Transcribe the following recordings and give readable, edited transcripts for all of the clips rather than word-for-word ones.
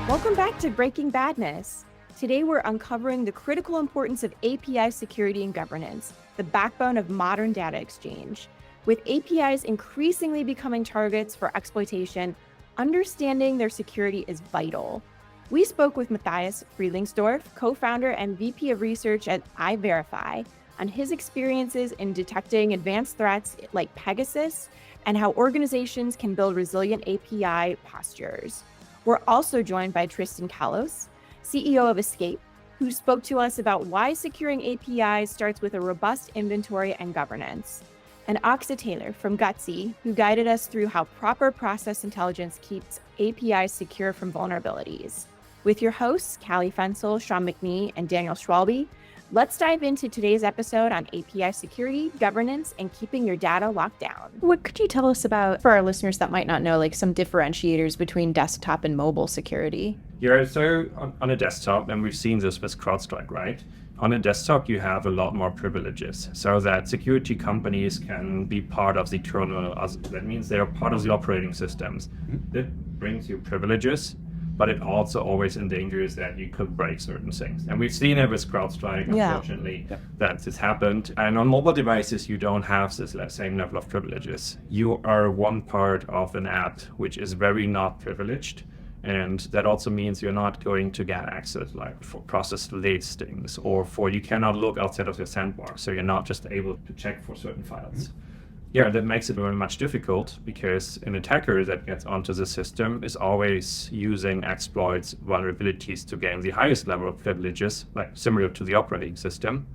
Welcome back to Breaking Badness. Today we're uncovering the critical importance of API security and governance, the backbone of modern data exchange. With APIs increasingly becoming targets for exploitation, understanding their security is vital. We spoke with Matthias Friedlingsdorf, co-founder and VP of Research at iVerify, on his experiences in detecting advanced threats like Pegasus and how organizations can build resilient API postures. We're also joined by Tristan Kalos, CEO of Escape, who spoke to us about why securing APIs starts with a robust inventory and governance, and Aqsa Taylor from Gutsy, who guided us through how proper process intelligence keeps APIs secure from vulnerabilities. With your hosts, Callie Fensel, Sean McNee, and Daniel Schwalbe, let's dive into today's episode on API security, governance, and keeping your data locked down. What could you tell us about, for our listeners that might not know, like some differentiators between desktop and mobile security? Yeah, so on a desktop, and we've seen this with CrowdStrike, right? On a desktop, you have a lot more privileges so that security companies can be part of the kernel. That means they are part of the operating systems. That brings you privileges, but it also always endangers that you could break certain things. And we've seen it with CrowdStrike, unfortunately, that this happened. And on mobile devices, you don't have this same level of privileges. You are one part of an app which is very not privileged. And that also means you're not going to get access like for process listings or for you cannot look outside of your sandbox. So you're not just able to check for certain files. Yeah, that makes it very much difficult because an attacker that gets onto the system is always using exploits, vulnerabilities to gain the highest level of privileges, like similar to the operating system.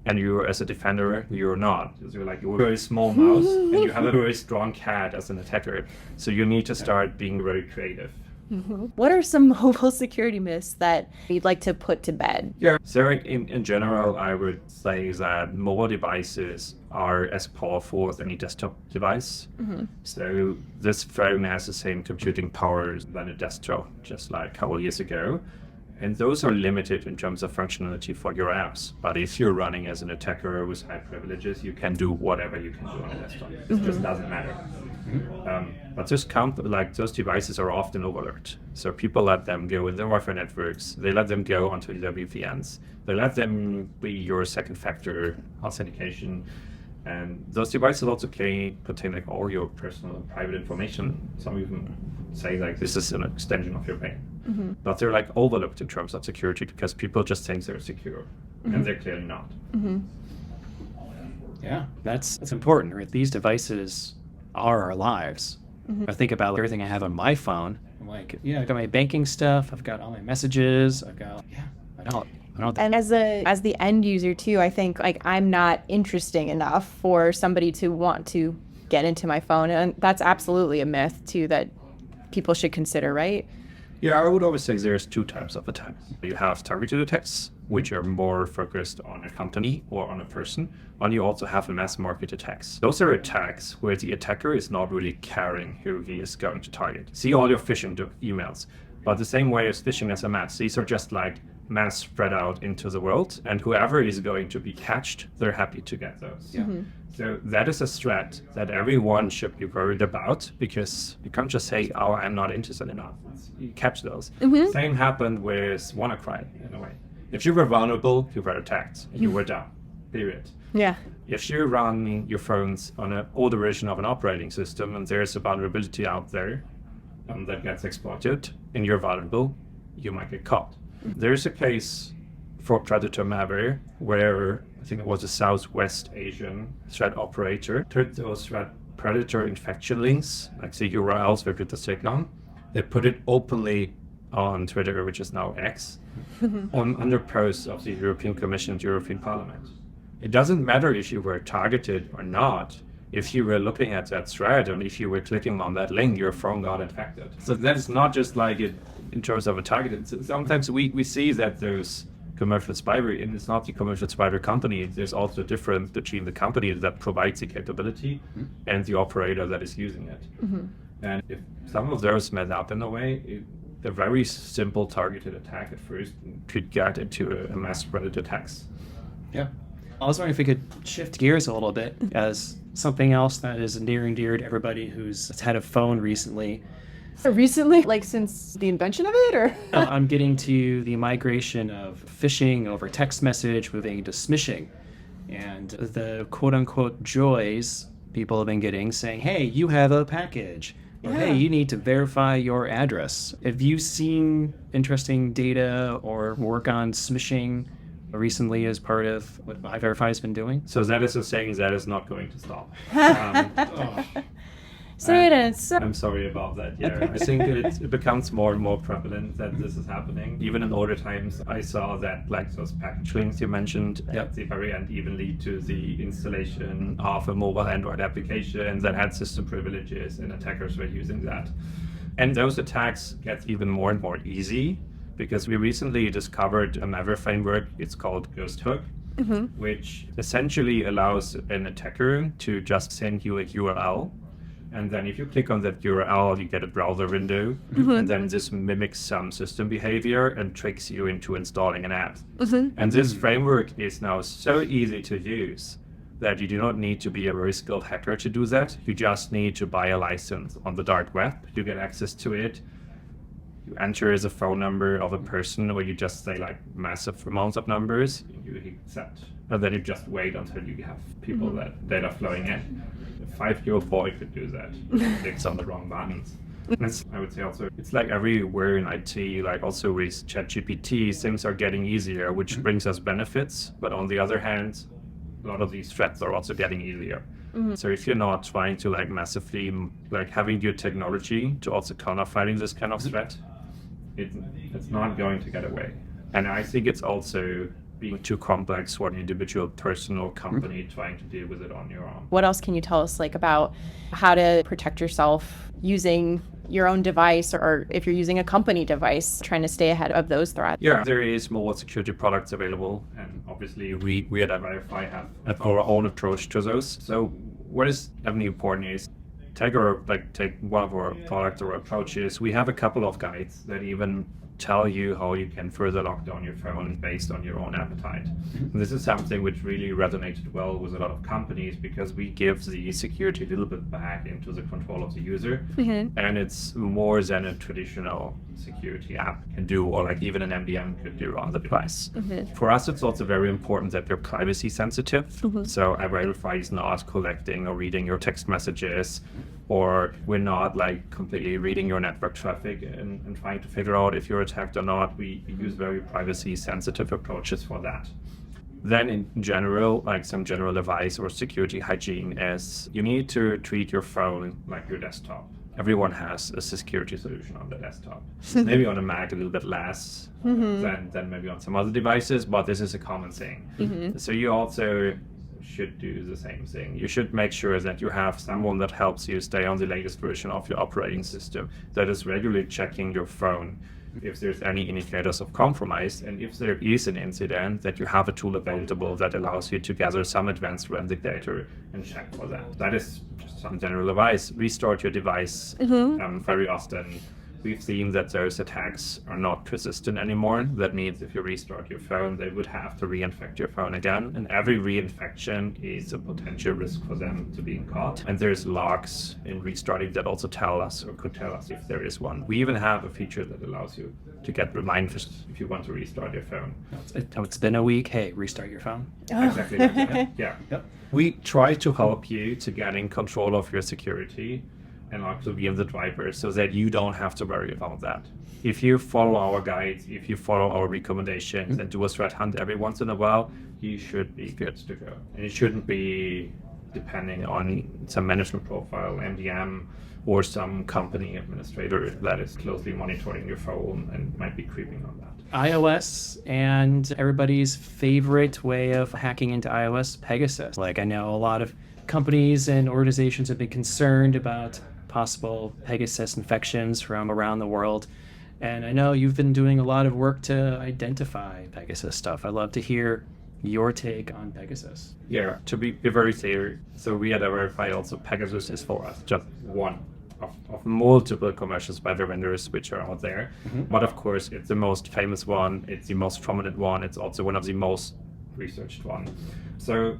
And you, as a defender, you're not. You're like a very small mouse and you have a very strong cat as an attacker. So you need to start being very creative. What are some mobile security myths that you'd like to put to bed? Yeah, so in general, I would say that mobile devices are as powerful as any desktop device. So this phone has the same computing powers than a desktop, just like a couple of years ago. And those are limited in terms of functionality for your apps. But if you're running as an attacker with high privileges, you can do whatever you can do on a desktop. It just doesn't matter. But those devices are often overlooked. So people let them go in their Wi-Fi networks. They let them go onto their VPNs. They let them be your second factor authentication. And those devices also contain like all your personal and private information. Some even say like this is an extension of your brain. But they're like overlooked in terms of security because people just think they're secure. And they're clearly not. Yeah, that's important, right? These devices are our lives. I think about everything I have on my phone. I'm like, I've got my banking stuff, I've got all my messages, I don't. And as the end user too, I think like I'm not interesting enough for somebody to want to get into my phone, and that's absolutely a myth too that people should consider, right? Yeah, I would always say there's two types of attacks. You have targeted attacks, which are more focused on a company or on a person, and you also have mass market attacks. Those are attacks where the attacker is not really caring who he is going to target. See all your phishing emails, but the same way as phishing SMS, these are just like mass spread out into the world, and whoever is going to be catched, they're happy to get those. So that is a threat that everyone should be worried about because you can't just say, oh, I'm not interested enough. You catch those. Same happened with WannaCry in a way. If you were vulnerable, you were attacked and you were down, period. Yeah. If you run your phones on an older version of an operating system and there's a vulnerability out there that gets exploited and you're vulnerable, you might get caught. There's a case for Predator malware where I think it was a Southwest Asian threat operator took those Predator infection links, like the URLs where people click on, they put it openly on Twitter, which is now X, under posts of the European Commission and European Parliament. It doesn't matter if you were targeted or not. If you were looking at that thread and if you were clicking on that link, your phone got infected. So that is not just like it in terms of a target. Sometimes we see that there's commercial spyware, and it's not the commercial spyware company. There's also a difference between the company that provides the capability and the operator that is using it. And if some of those met up in a way, a very simple targeted attack at first could get into a mass spread attacks. Yeah. I was wondering if we could shift gears a little bit as something else that is near and dear to everybody who's had a phone recently. Recently, like since the invention of it, or? I'm getting to the migration of phishing over text message, moving into smishing, and the quote-unquote joys people have been getting saying, hey, you have a package, or hey, you need to verify your address. Have you seen interesting data or work on smishing recently as part of what iVerify has been doing? So that is a saying that is not going to stop. I'm sorry about that. Yeah, I think it becomes more and more prevalent that this is happening. Even in older times, I saw that like those package links you mentioned at the very end even lead to the installation of a mobile Android application that had system privileges, and attackers were using that. And those attacks get even more and more easy because we recently discovered a malware framework. It's called Ghost Hook, which essentially allows an attacker to just send you a URL. And then if you click on that URL, you get a browser window, and then this mimics some system behavior and tricks you into installing an app. And this framework is now so easy to use that you do not need to be a very skilled hacker to do that. You just need to buy a license on the dark web. You get access to it. You enter as a phone number of a person, or you just say like massive amounts of numbers, you hit accept. And then you just wait until you have people that data flowing in. A 5-year-old boy could do that. Clicks on the wrong buttons. I would say also, it's like everywhere in IT, like also with ChatGPT, things are getting easier, which brings us benefits. But on the other hand, a lot of these threats are also getting easier. So if you're not trying to like massively, like having your technology to also counter fighting this kind of threat, it's not going to get away. And I think it's also being too complex for an individual person or company trying to deal with it on your own. What else can you tell us like about how to protect yourself using your own device, or if you're using a company device, trying to stay ahead of those threats? Yeah, there is mobile security products available, and obviously we at iVerify have our own approach to those. So what is definitely important is take one of our products or approaches. We have a couple of guides that even tell you how you can further lock down your phone based on your own appetite. And this is something which really resonated well with a lot of companies because we give the security a little bit back into the control of the user. And it's more than a traditional security app can do, or like even an MDM could do on the device. For us, it's also very important that they're privacy sensitive. So iVerify is not collecting or reading your text messages, or we're not like completely reading your network traffic and trying to figure out if you're attacked or not. We use very privacy sensitive approaches for that. Then in general, like some general advice or security hygiene is you need to treat your phone like your desktop. Everyone has a security solution on the desktop. Maybe on a Mac a little bit less than maybe on some other devices, but this is a common thing. So you also should do the same thing. You should make sure that you have someone that helps you stay on the latest version of your operating system, that is regularly checking your phone if there's any indicators of compromise, and if there is an incident, that you have a tool available that allows you to gather some advanced forensic data and check for that. That is just some general advice. Restart your device very often. We've seen that those attacks are not persistent anymore. That means if you restart your phone, they would have to reinfect your phone again. And every reinfection is a potential risk for them to being caught. And there's logs in restarting that also tell us, or could tell us, if there is one. We even have a feature that allows you to get reminders if you want to restart your phone. It's been a week. Hey, restart your phone. Exactly like that. Yeah. We try to help you to get in control of your security and also be in the driver so that you don't have to worry about that. If you follow our guides, if you follow our recommendations and do a threat hunt every once in a while, you should be good to go. And it shouldn't be depending on some management profile, MDM, or some company administrator that is closely monitoring your phone and might be creeping on that. iOS and everybody's favorite way of hacking into iOS, Pegasus. Like I know a lot of companies and organizations have been concerned about possible Pegasus infections from around the world. And I know you've been doing a lot of work to identify Pegasus stuff. I'd love to hear your take on Pegasus. Yeah, to be very clear, so we at iVerify also, Pegasus is for us just one of multiple commercial spyware vendors which are out there. But of course, it's the most famous one, it's the most prominent one, it's also one of the most researched one. So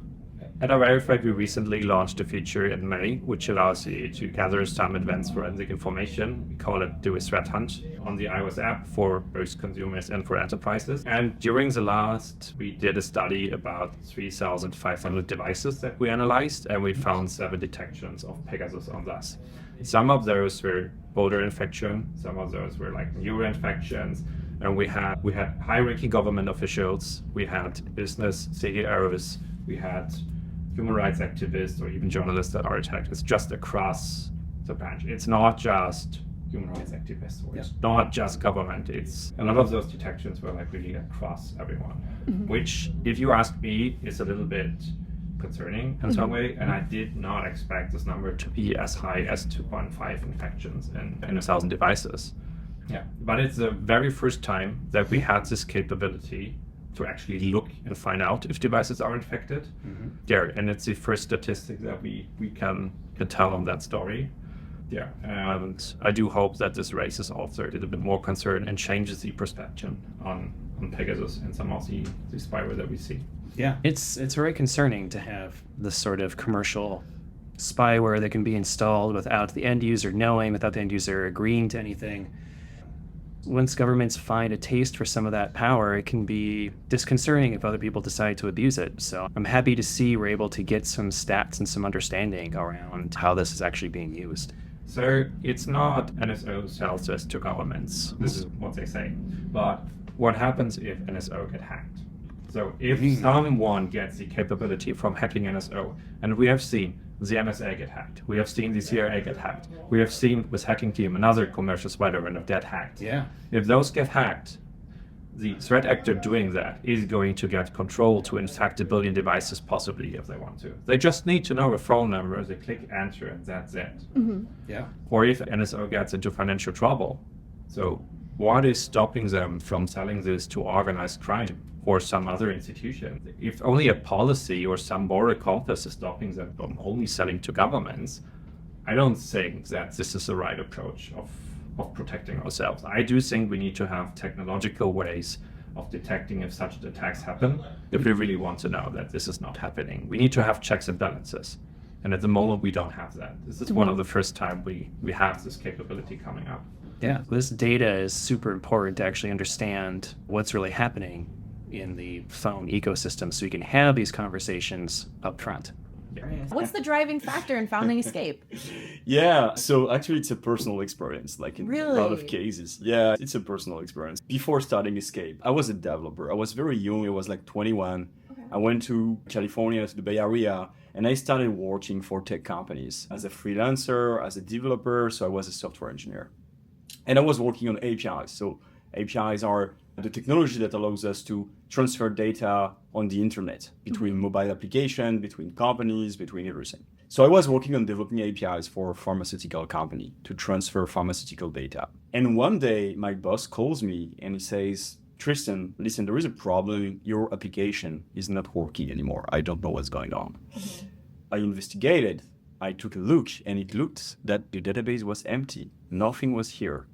At iVerify, we recently launched a feature in May, which allows you to gather some advanced forensic information. We call it Do a Threat Hunt on the iOS app for both consumers and for enterprises. And during the last, we did a study about 3,500 devices that we analyzed, and we found 7 detections of Pegasus on those. Some of those were voter infection, some of those were like neuro infections, and we had high-ranking government officials, we had business CEOs, we had human rights activists or even journalists that are attacked. It's just across the branch. It's not just human rights activists or it's not just government. It's a lot of those detections were like really across everyone, which, if you ask me, is a little bit concerning in some way. And I did not expect this number to be as high as 2.5 infections in 1,000 devices. Yeah, but it's the very first time that we had this capability to actually look and find out if devices are infected. Yeah, and it's the first statistic that we can tell on that story. Yeah, and I do hope that this raises also a little bit more concern and changes the perception on Pegasus and some of the spyware that we see. Yeah, it's very concerning to have this sort of commercial spyware that can be installed without the end user knowing, without the end user agreeing to anything. Once governments find a taste for some of that power, it can be disconcerting if other people decide to abuse it. So I'm happy to see we're able to get some stats and some understanding around how this is actually being used. So it's not NSO sells this to governments. This is what they say. But what happens if NSO get hacked? So if someone gets the capability from hacking NSO, and we have seen the NSA get hacked, we have seen the CIA get hacked, we have seen with Hacking Team another commercial spyware get hacked. Yeah. If those get hacked, the threat actor doing that is going to get control to infect 1 billion devices possibly if they want to. They just need to know a phone number, they click enter and that's it. Yeah. Or if NSO gets into financial trouble. So what is stopping them from selling this to organized crime or some other institution? If only a policy or some moral compass is stopping them from only selling to governments, I don't think that this is the right approach of protecting ourselves. I do think we need to have technological ways of detecting if such attacks happen, if we really want to know that this is not happening. We need to have checks and balances. And at the moment, we don't have that. This is one of the first time we have this capability coming up. Yeah, this data is super important to actually understand what's really happening in the phone ecosystem so you can have these conversations up front. What's the driving factor in founding Escape? Yeah, so actually it's a personal experience, like in Really? a lot of cases. Yeah, it's a personal experience. Before starting Escape, I was a developer. I was very young, I was like 21. Okay. I went to California, to the Bay Area, and I started working for tech companies as a freelancer, as a developer, so I was a software engineer. And I was working on APIs. So APIs are the technology that allows us to transfer data on the internet between mobile applications, between companies, between everything. So I was working on developing APIs for a pharmaceutical company to transfer pharmaceutical data. And one day my boss calls me and he says, Tristan, listen, there is a problem. Your application is not working anymore. I don't know what's going on. I investigated. I took a look and it looked that the database was empty. Nothing was here.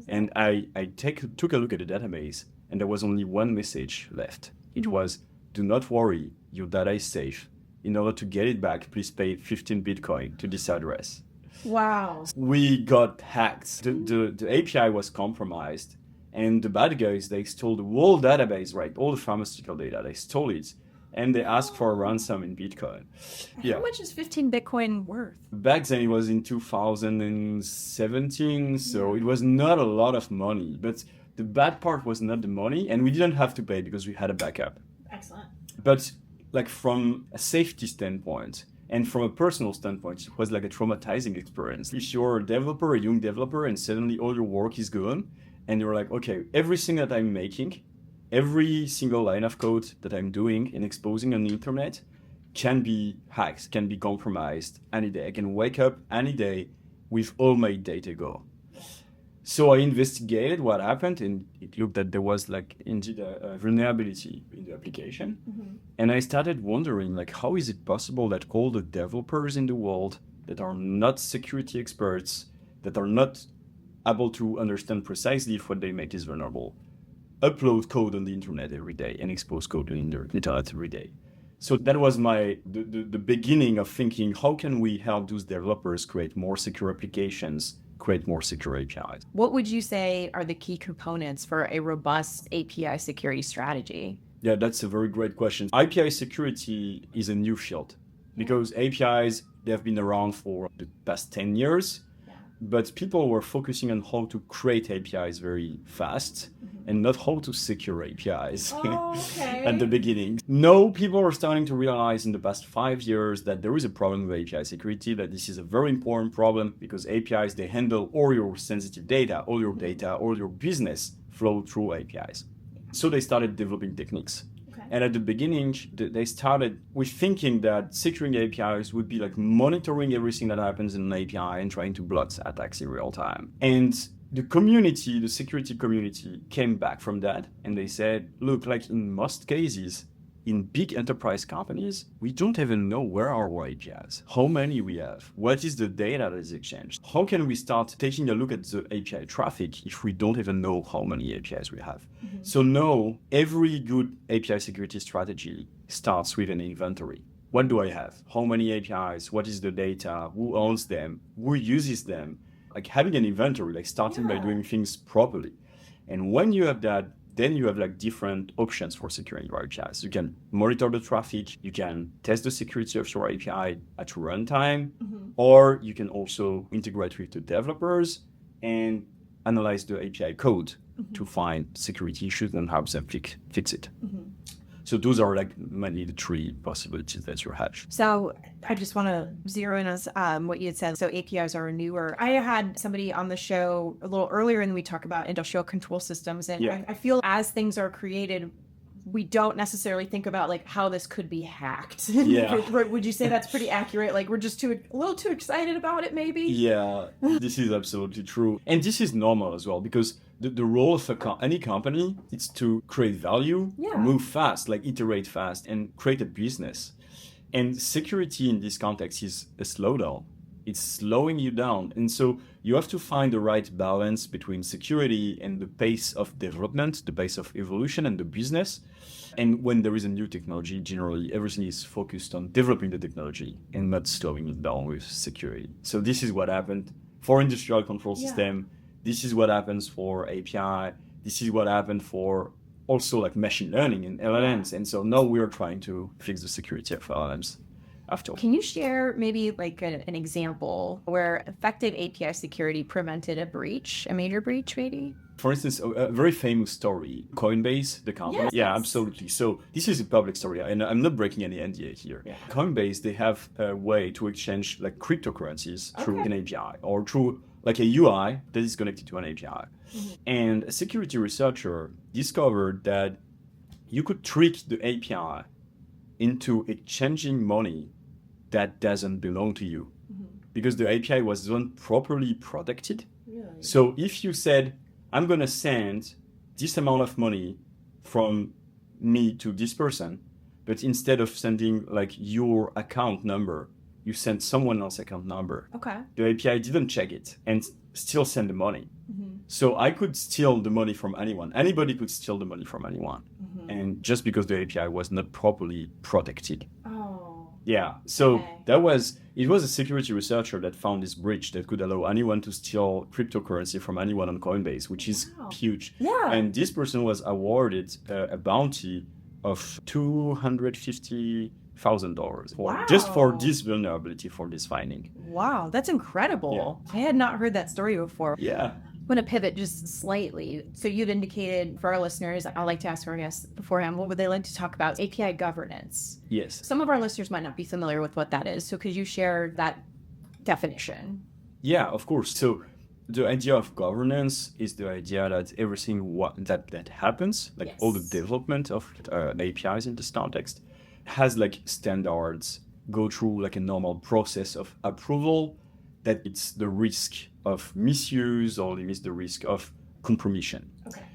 And I took a look at the database and there was only one message left. It was, do not worry, your data is safe. In order to get it back, please pay 15 Bitcoin to this address. Wow. We got hacked. The API was compromised and the bad guys, they stole the whole database, right? All the pharmaceutical data, they stole it. And they asked for a ransom in Bitcoin. Yeah. How much is 15 Bitcoin worth? Back then it was in 2017, so it was not a lot of money. But the bad part was not the money, and we didn't have to pay because we had a backup. Excellent. But like from a safety standpoint and from a personal standpoint, it was like a traumatizing experience. If you're a developer, a young developer, and suddenly all your work is gone, and you're like, okay, everything that I'm making, every single line of code that I'm doing and exposing on the internet can be hacked, can be compromised any day. I can wake up any day with all my data go. So I investigated what happened and it looked that there was like indeed a vulnerability in the application. And I started wondering like, how is it possible that all the developers in the world that are not security experts, that are not able to understand precisely if what they make is vulnerable, upload code on the internet every day and expose code on the internet every day. So that was the beginning of thinking, how can we help those developers create more secure applications, create more secure APIs? What would you say are the key components for a robust API security strategy? Yeah, that's a very great question. API security is a new field because APIs, they have been around for the past 10 years, but people were focusing on how to create APIs very fast and not how to secure APIs at the beginning. Now, people are starting to realize in the past 5 years that there is a problem with API security, that this is a very important problem because APIs, they handle all your sensitive data, all your business flow through APIs. So they started developing techniques. And at the beginning, they started with thinking that securing APIs would be like monitoring everything that happens in an API and trying to block attacks in real time. And the community, the security community, came back from that and they said, look, like in most cases, in big enterprise companies, we don't even know where are our APIs, how many we have, what is the data that is exchanged. How can we start taking a look at the API traffic if we don't even know how many APIs we have? So now, every good API security strategy starts with an inventory. What do I have? How many APIs? What is the data? Who owns them? Who uses them? Like having an inventory, like starting by doing things properly. And when you have that, then you have like different options for securing your APIs. You can monitor the traffic, you can test the security of your API at runtime, or you can also integrate with the developers and analyze the API code to find security issues and help them fix it. So those are like mainly the three possibilities that you have. So I just want to zero in on what you had said. So APIs are newer. I had somebody on the show a little earlier and we talk about industrial control systems. And I feel as things are created, we don't necessarily think about like how this could be hacked. Would you say that's pretty accurate? Like we're just a little too excited about it maybe? Yeah, this is absolutely true. And this is normal as well because the role of any company is to create value, move fast, like iterate fast and create a business. And security in this context is a slowdown. It's slowing you down. And so you have to find the right balance between security and the pace of development, the pace of evolution and the business. And when there is a new technology, generally everything is focused on developing the technology and not slowing it down with security. So this is what happened for industrial control system. This is what happens for API. This is what happened for also like machine learning and LLMs. And so now we are trying to fix the security of LLMs after. Can you share maybe like an example where effective API security prevented a major breach maybe? For instance, a very famous story, Coinbase, the company. Yeah, absolutely. So this is a public story, and I'm not breaking any NDA here. Coinbase, they have a way to exchange like cryptocurrencies through an API or through like a UI that is connected to an API. And a security researcher discovered that you could trick the API into exchanging money that doesn't belong to you because the API was not properly protected. So if you said, I'm going to send this amount of money from me to this person, but instead of sending like your account number, you send someone else's account number. The API didn't check it and still send the money. So I could steal the money from anyone. Anybody could steal the money from anyone. And just because the API was not properly protected. So it was a security researcher that found this breach that could allow anyone to steal cryptocurrency from anyone on Coinbase, which is huge. And this person was awarded a bounty of $250,000 just for this vulnerability, for this finding. Wow, that's incredible. I had not heard that story before. I'm going to pivot just slightly. So you've indicated for our listeners, I like to ask our guests beforehand, what would they like to talk about? API governance. Yes. Some of our listeners might not be familiar with what that is. So could you share that definition? Yeah, of course. So the idea of governance is the idea that everything that happens, like all the development of APIs in this context, has like standards, go through like a normal process of approval, that it's the risk of misuse or limits the risk of compromission.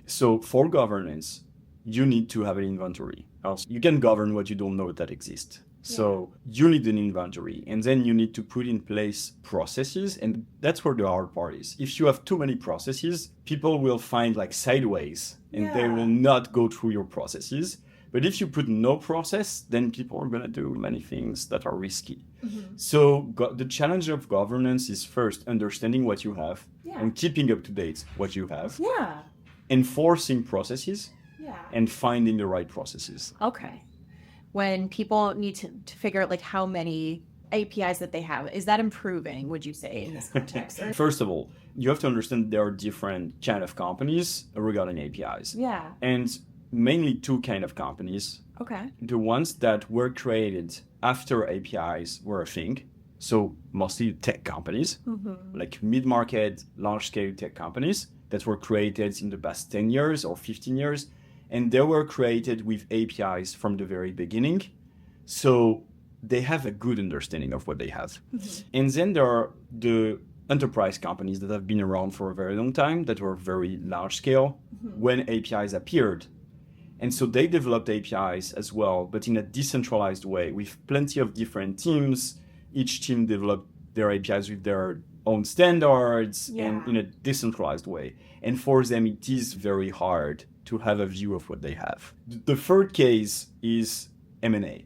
So for governance, you need to have an inventory. Else you can govern what you don't know that exists. So you need an inventory, and then you need to put in place processes, and that's where the hard part is. If you have too many processes, people will find like sideways, and they will not go through your processes. But if you put no process, then people are going to do many things that are risky. So the challenge of governance is first understanding what you have and keeping up to date what you have. Enforcing processes and finding the right processes. Okay. When people need to figure out like how many APIs that they have, is that improving, would you say, in this context? First of all, you have to understand there are different kind of companies regarding APIs. And mainly two kind of companies. Okay. The ones that were created after APIs were a thing. So mostly tech companies, like mid-market, large-scale tech companies that were created in the past 10 years or 15 years. And they were created with APIs from the very beginning. So they have a good understanding of what they have. And then there are the enterprise companies that have been around for a very long time, that were very large scale when APIs appeared. And so they developed APIs as well, but in a decentralized way with plenty of different teams. Each team developed their APIs with their own standards and in a decentralized way. And for them, it is very hard to have a view of what they have. The third case is M&A.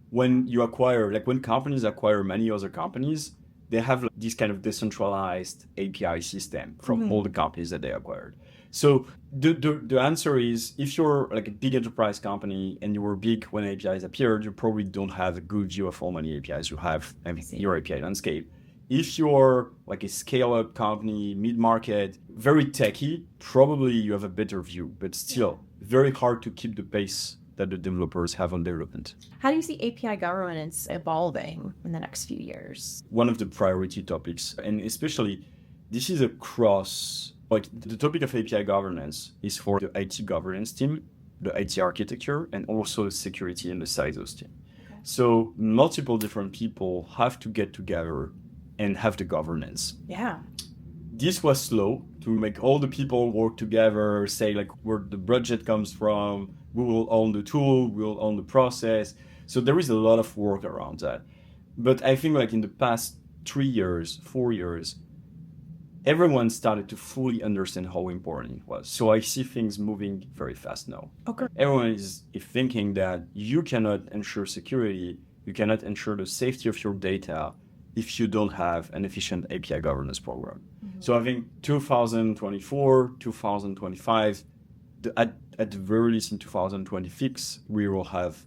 When you acquire, like when companies acquire many other companies, they have this kind of decentralized API system from all the companies that they acquired. So the answer is, if you're like a big enterprise company and you were big when APIs appeared, you probably don't have a good view of how many APIs you have in your API landscape. If you're like a scale-up company, mid-market, very techy, probably you have a better view, but still very hard to keep the pace that the developers have on development. How do you see API governance evolving in the next few years? One of the priority topics, and especially this is across, like the topic of API governance is for the IT governance team, the IT architecture, and also the security and the CISOs team. Okay. So multiple different people have to get together and have the governance. Yeah. This was slow to make all the people work together, say like where the budget comes from, we will own the tool, we will own the process. So there is a lot of work around that. But I think like in the past 3 years, 4 years, everyone started to fully understand how important it was. So I see things moving very fast now. Okay. Everyone is thinking that you cannot ensure security, you cannot ensure the safety of your data if you don't have an efficient API governance program. So I think 2024, 2025, at the very least in 2026, we will have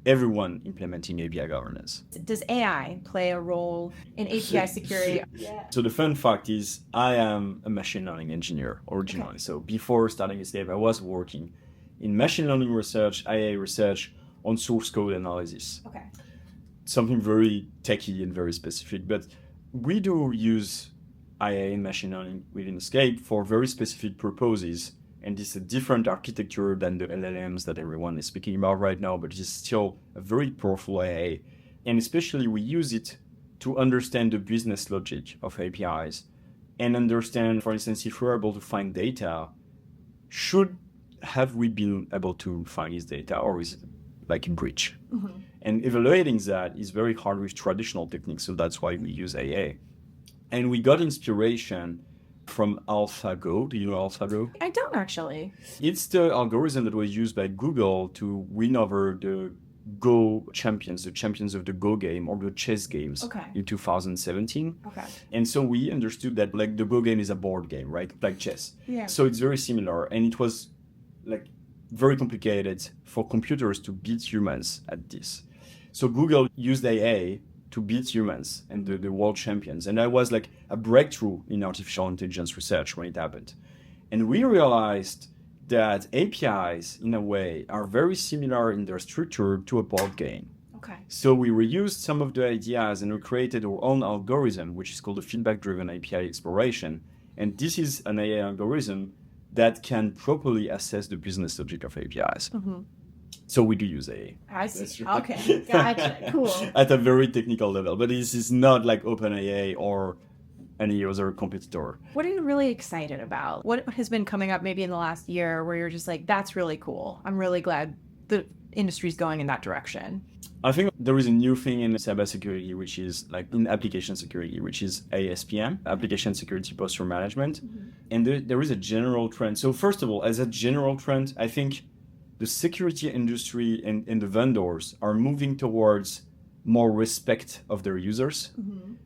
everyone implementing API governance. Does AI play a role in API security? So the fun fact is I am a machine learning engineer originally. Okay. So before starting Escape, I was working in machine learning research, IA research on source code analysis. Okay. Something very techy and very specific, but we do use IA and machine learning within Escape for very specific purposes. And this is a different architecture than the LLMs that everyone is speaking about right now, but it's still a very powerful IA. And especially we use it to understand the business logic of APIs and understand, for instance, if we're able to find data, have we been able to find this data, or is it like a breach? And evaluating that is very hard with traditional techniques, so that's why we use AA. And we got inspiration from AlphaGo. Do you know AlphaGo? I don't actually. It's the algorithm that was used by Google to win over the Go champions, the champions of the Go game or the chess games in 2017. Okay. And so we understood that like the Go game is a board game, right? Like chess. Yeah. So it's very similar. And it was like very complicated for computers to beat humans at this. So Google used AI to beat humans and the world champions. And that was like a breakthrough in artificial intelligence research when it happened. And we realized that APIs, in a way, are very similar in their structure to a board game. Okay. So we reused some of the ideas and we created our own algorithm, which is called the feedback-driven API exploration. And this is an AI algorithm that can properly assess the business logic of APIs. So we do use AI. I see. Okay, gotcha. Cool. At a very technical level, but this is not like OpenAI or any other competitor. What are you really excited about? What has been coming up maybe in the last year where you're just like, that's really cool. I'm really glad the industry's going in that direction. I think there is a new thing in cybersecurity, which is like in application security, which is ASPM, Application Security Posture Management. And there is a general trend. So first of all, as a general trend, I think the security industry and the vendors are moving towards more respect of their users.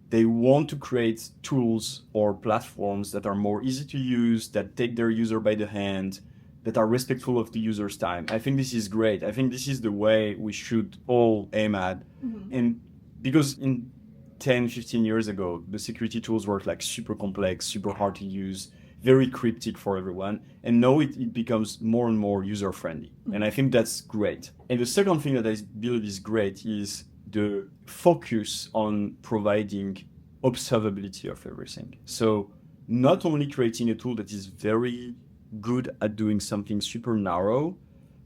They want to create tools or platforms that are more easy to use, that take their user by the hand, that are respectful of the user's time. I think this is great. I think this is the way we should all aim at. And because in 10, 15 years ago, the security tools were like super complex, super hard to use, very cryptic for everyone. And now it becomes more and more user-friendly. And I think that's great. And the second thing that I believe is great is the focus on providing observability of everything. So not only creating a tool that is very good at doing something super narrow,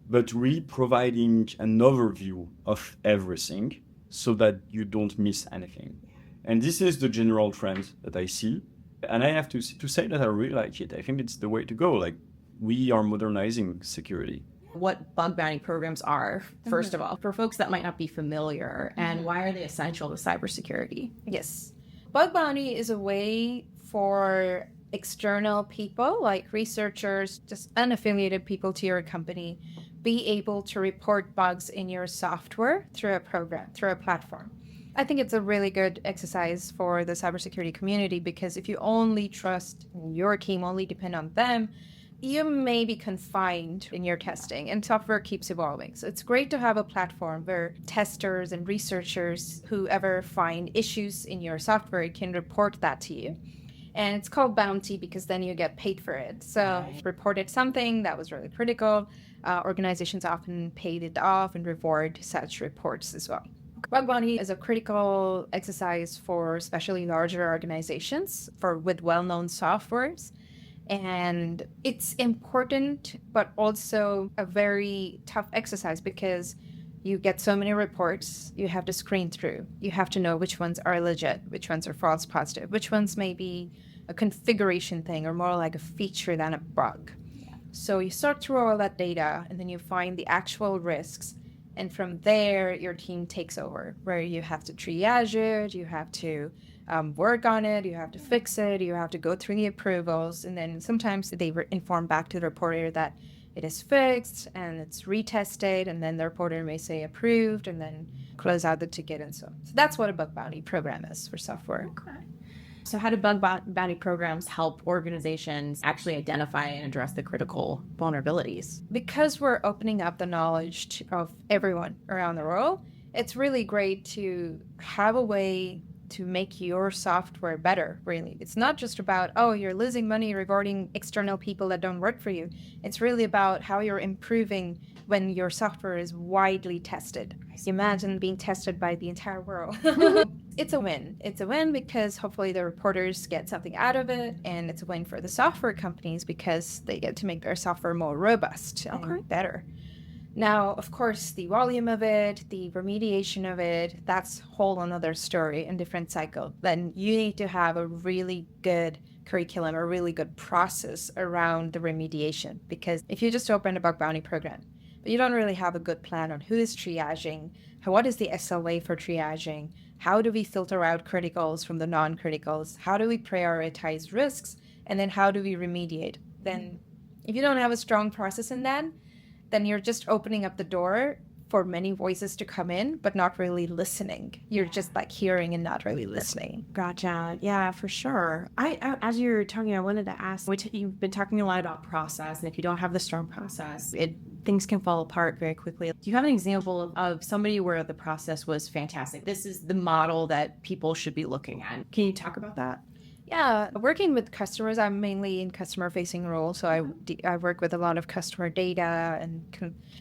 but really providing an overview of everything so that you don't miss anything. And this is the general trend that I see. And I have to say that I really like it. I think it's the way to go. Like, we are modernizing security. What bug bounty programs are, first of all, for folks that might not be familiar, and why are they essential to cybersecurity? Yes. Bug bounty is a way for external people, like researchers, just unaffiliated people to your company, be able to report bugs in your software through a program, through a platform. I think it's a really good exercise for the cybersecurity community, because if you only trust your team, only depend on them, you may be confined in your testing, and software keeps evolving. So it's great to have a platform where testers and researchers, whoever find issues in your software, can report that to you. And it's called bounty because then you get paid for it. So if you reported something that was really critical, organizations often paid it off and reward such reports as well. Bug bounty is a critical exercise for especially larger organizations with well-known softwares. And it's important, but also a very tough exercise because you get so many reports you have to screen through. You have to know which ones are legit, which ones are false positive, which ones may be a configuration thing or more like a feature than a bug. So you sort through all that data and then you find the actual risks. And from there, your team takes over, where you have to triage it, you have to work on it, you have to fix it, you have to go through the approvals, and then sometimes they inform back to the reporter that it is fixed and it's retested, and then the reporter may say approved and then close out the ticket and so on. So that's what a bug bounty program is for software. Okay. So how do bug bounty programs help organizations actually identify and address the critical vulnerabilities? Because we're opening up the knowledge of everyone around the world, it's really great to have a way to make your software better, really. It's not just about, oh, you're losing money rewarding external people that don't work for you. It's really about how you're improving when your software is widely tested. Imagine being tested by the entire world. It's a win. It's a win because hopefully the reporters get something out of it, and it's a win for the software companies because they get to make their software more robust and better. Now, of course, the volume of it, the remediation of it, that's a whole another story and different cycle. Then you need to have a really good curriculum, a really good process around the remediation. Because if you just open a bug bounty program, but you don't really have a good plan on who is triaging, what is the SLA for triaging, how do we filter out criticals from the non-criticals, how do we prioritize risks, and then how do we remediate? Then if you don't have a strong process in that, then you're just opening up the door for many voices to come in, but not really listening. You're just like hearing and not really listening. Gotcha. Yeah, for sure. I as you were talking, I wanted to ask, you've been talking a lot about process, and if you don't have the strong process, things can fall apart very quickly. Do you have an example of somebody where the process was fantastic? This is the model that people should be looking at. Can you talk about that? Yeah, working with customers, I'm mainly in customer-facing roles, so I work with a lot of customer data and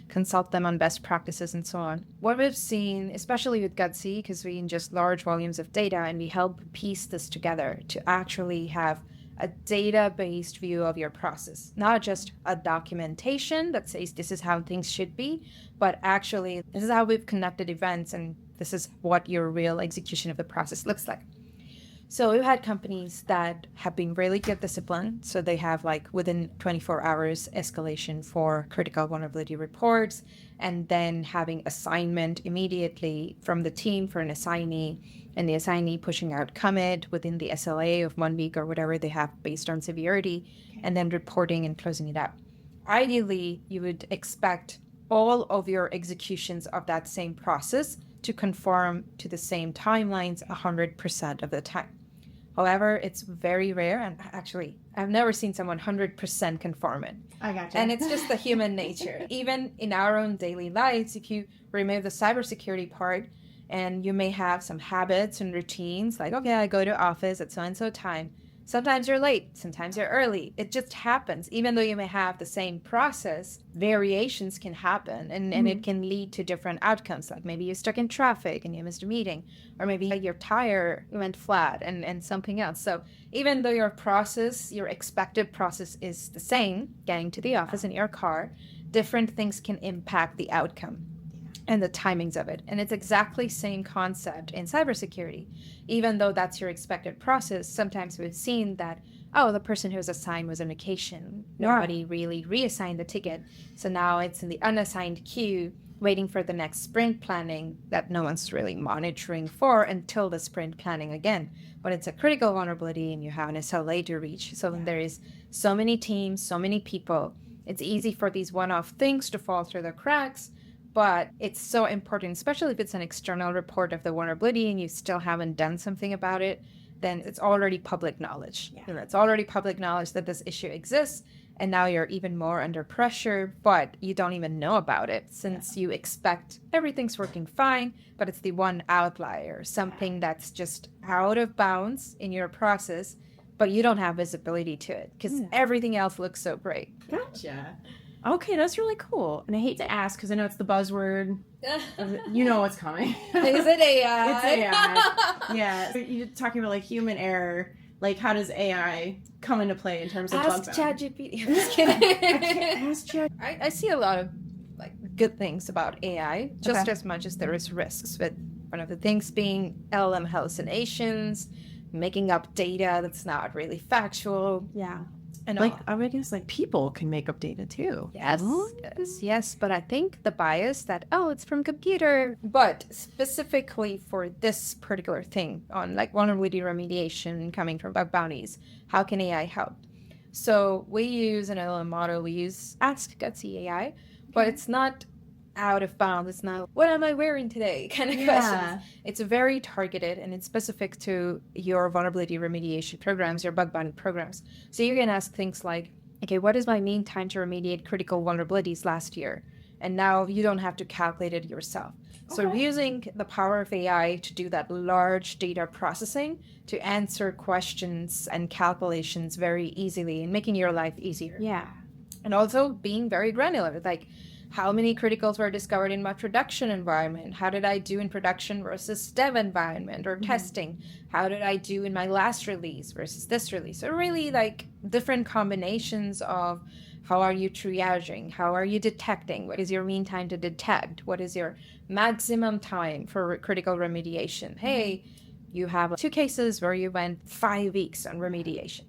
consult them on best practices and so on. What we've seen, especially with Gutsy, because we ingest large volumes of data and we help piece this together to actually have a data-based view of your process, not just a documentation that says this is how things should be, but actually this is how we've conducted events and this is what your real execution of the process looks like. So we've had companies that have been really good discipline. So they have like within 24 hours escalation for critical vulnerability reports, and then having assignment immediately from the team for an assignee, and the assignee pushing out commit within the SLA of 1 week or whatever they have based on severity, and then reporting and closing it out. Ideally, you would expect all of your executions of that same process to conform to the same timelines 100% of the time. However, it's very rare, and actually, I've never seen someone 100% conform it. I gotcha. And it's just the human nature. Even in our own daily lives, if you remove the cybersecurity part, and you may have some habits and routines, like, okay, I go to office at so-and-so time. Sometimes you're late, sometimes you're early. It just happens. Even though you may have the same process, variations can happen, and it can lead to different outcomes. Like maybe you're stuck in traffic and you missed a meeting, or maybe your tire went flat and something else. So even though your process, your expected process is the same, getting to the office in your car, different things can impact the outcome and the timings of it. And it's exactly same concept in cybersecurity. Even though that's your expected process, sometimes we've seen that, the person who was assigned was on vacation. Nobody really reassigned the ticket. So now it's in the unassigned queue, waiting for the next sprint planning that no one's really monitoring for until the sprint planning again. When it's a critical vulnerability and you have an SLA to reach. So there is so many teams, so many people. It's easy for these one-off things to fall through the cracks. But it's so important, especially if it's an external report of the vulnerability and you still haven't done something about it, then it's already public knowledge. Yeah. It's already public knowledge that this issue exists, and now you're even more under pressure, but you don't even know about it since you expect everything's working fine, but it's the one outlier, something that's just out of bounds in your process, but you don't have visibility to it because everything else looks so great. Gotcha. Okay, that's really cool. And I hate to ask because I know it's the buzzword. You know what's coming. Is it AI? It's AI. Yeah. So you're talking about like human error. Like, how does AI come into play in terms of Ask ChatGPT. I'm just kidding. Ask Chat. I see a lot of like good things about AI, just as much as there is risks. But one of the things being LLM hallucinations, making up data that's not really factual. Yeah. And like, I would guess like people can make up data too. Yes. But I think the bias that, it's from computer. But specifically for this particular thing on like vulnerability remediation coming from bug bounties, how can AI help? So we use an LLM model. We use Ask Gutsy AI, but it's not out of bounds. It's not, what am I wearing today kind of questions. It's very targeted and it's specific to your vulnerability remediation programs, your bug bounty programs. So you can ask things like, okay, what is my mean time to remediate critical vulnerabilities last year? And now you don't have to calculate it yourself. So using the power of AI to do that large data processing to answer questions and calculations very easily and making your life easier. Yeah. And also being very granular, like, how many criticals were discovered in my production environment? How did I do in production versus dev environment or testing? How did I do in my last release versus this release? So really like different combinations of how are you triaging? How are you detecting? What is your mean time to detect? What is your maximum time for critical remediation? Hey, you have 2 cases where you went 5 weeks on remediation.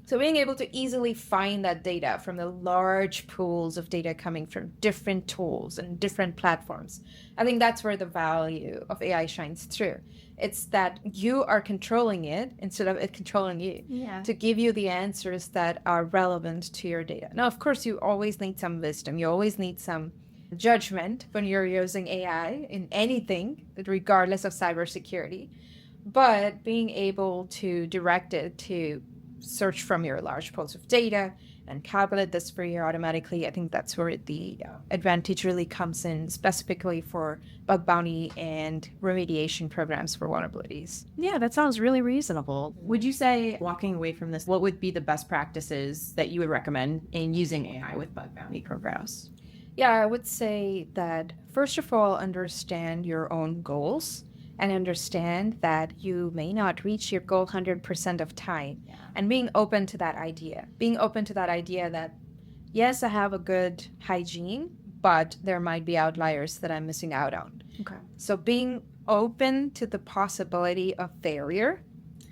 So being able to easily find that data from the large pools of data coming from different tools and different platforms, I think that's where the value of AI shines through. It's that you are controlling it instead of it controlling you to give you the answers that are relevant to your data. Now, of course, you always need some wisdom. You always need some judgment when you're using AI in anything, regardless of cybersecurity. But being able to direct it to search from your large pools of data and calculate this for you automatically, I think that's where the advantage really comes in, specifically for bug bounty and remediation programs for vulnerabilities. Yeah, that sounds really reasonable. Would you say, walking away from this, what would be the best practices that you would recommend in using AI with bug bounty programs? Yeah, I would say that, first of all, understand your own goals and understand that you may not reach your goal 100% of time. And being open to that idea. Being open to that idea that, yes, I have a good hygiene, but there might be outliers that I'm missing out on. Okay. So being open to the possibility of failure,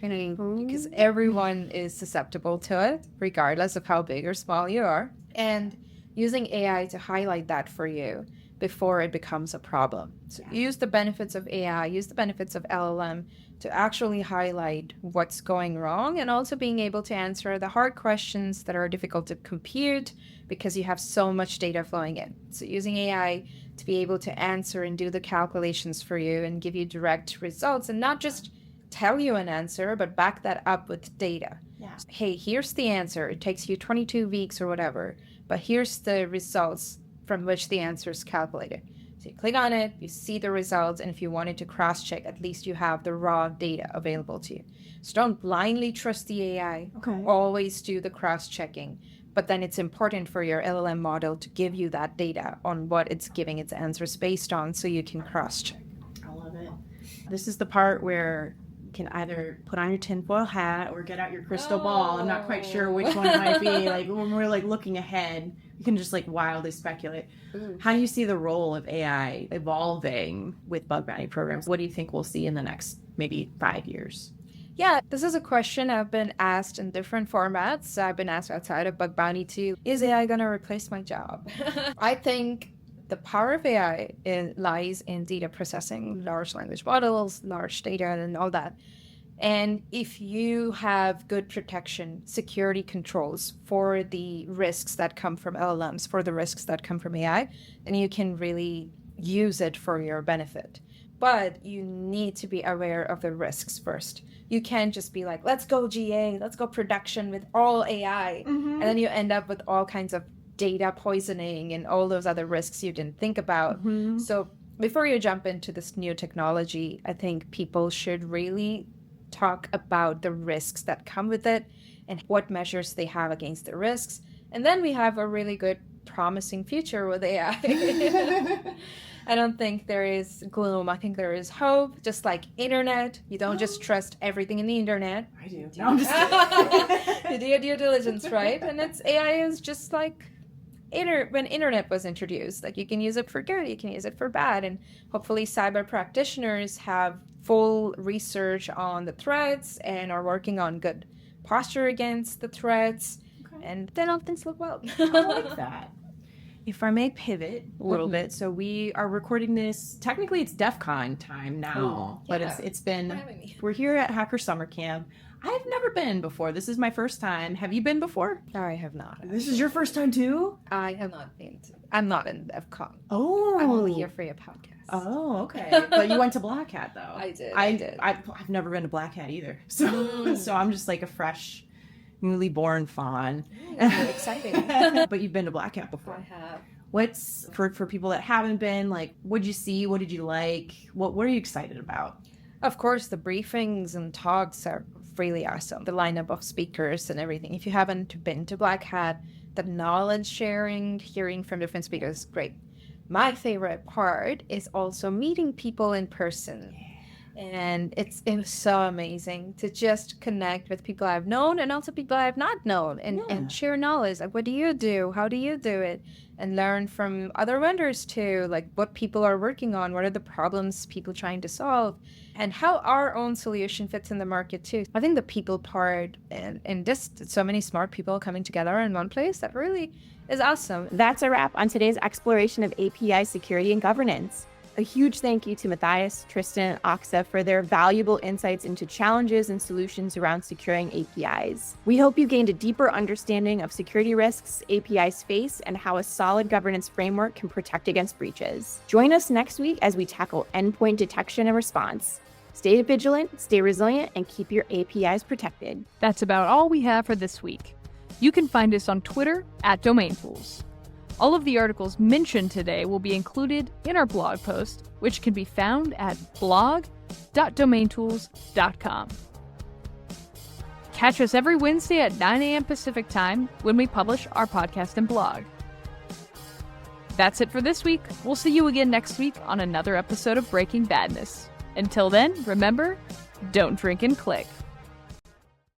because everyone is susceptible to it, regardless of how big or small you are. And using AI to highlight that for you before it becomes a problem. So use the benefits of AI, use the benefits of LLM to actually highlight what's going wrong, and also being able to answer the hard questions that are difficult to compute because you have so much data flowing in. So using AI to be able to answer and do the calculations for you and give you direct results, and not just tell you an answer, but back that up with data. Yeah. Hey, here's the answer. It takes you 22 weeks or whatever, but here's the results from which the answer is calculated. So you click on it, you see the results, and if you wanted to cross-check, at least you have the raw data available to you. So don't blindly trust the AI. Okay. Always do the cross-checking. But then it's important for your LLM model to give you that data on what it's giving its answers based on, so you can cross-check. I love it. This is the part where you can either put on your tinfoil hat or get out your crystal ball. I'm not quite sure which one it might be. Like when we're like looking ahead, you can just like wildly speculate. How do you see the role of AI evolving with bug bounty programs? What do you think we'll see in the next maybe 5 years? Yeah, this is a question I've been asked in different formats. I've been asked outside of bug bounty too. Is AI going to replace my job? I think the power of AI lies in data processing, large language models, large data, and all that. And if you have good protection, security controls for the risks that come from LLMs, for the risks that come from AI, then you can really use it for your benefit. But you need to be aware of the risks first. You can't just be like, let's go GA, let's go production with all AI. And then you end up with all kinds of data poisoning and all those other risks you didn't think about. So before you jump into this new technology, I think people should really talk about the risks that come with it and what measures they have against the risks. And then we have a really good, promising future with AI. I don't think there is gloom. I think there is hope. Just like internet, you don't just trust everything in the internet. I do. No, I'm just kidding. You do your due diligence, right? And AI is just like when internet was introduced. Like you can use it for good, you can use it for bad, and hopefully cyber practitioners have full research on the threats and are working on good posture against the threats, and then all things look well. I like that. If I may pivot a little bit, so we are recording this, technically it's DEF CON time now, but it's been, we're here at Hacker Summer Camp. I've never been before. This is my first time. Have you been before? I have not. This is your first time too? I have not been. I'm not in DEF CON. Oh. I'm only here for your podcast. Oh, okay. But you went to Black Hat though. I did. I've never been to Black Hat either. So I'm just like a fresh, newly born fawn. Exciting. But you've been to Black Hat before. I have. What's for people that haven't been, like, what did you see? What did you like? What are you excited about? Of course, the briefings and talks are really awesome. The lineup of speakers and everything. If you haven't been to Black Hat, the knowledge sharing, hearing from different speakers is great. My favorite part is also meeting people in person. And it was so amazing to just connect with people I've known and also people I've not known and share knowledge. Like, what do you do? How do you do it? And learn from other vendors too, like what people are working on, what are the problems people trying to solve, and how our own solution fits in the market too. I think the people part and just so many smart people coming together in one place, that really is awesome. That's a wrap on today's exploration of API security and governance. A huge thank you to Matthias, Tristan, and Aqsa for their valuable insights into challenges and solutions around securing APIs. We hope you gained a deeper understanding of security risks APIs face and how a solid governance framework can protect against breaches. Join us next week as we tackle endpoint detection and response. Stay vigilant, stay resilient, and keep your APIs protected. That's about all we have for this week. You can find us on Twitter @DomainTools. All of the articles mentioned today will be included in our blog post, which can be found at blog.domaintools.com. Catch us every Wednesday at 9 a.m. Pacific Time when we publish our podcast and blog. That's it for this week. We'll see you again next week on another episode of Breaking Badness. Until then, remember, don't drink and click.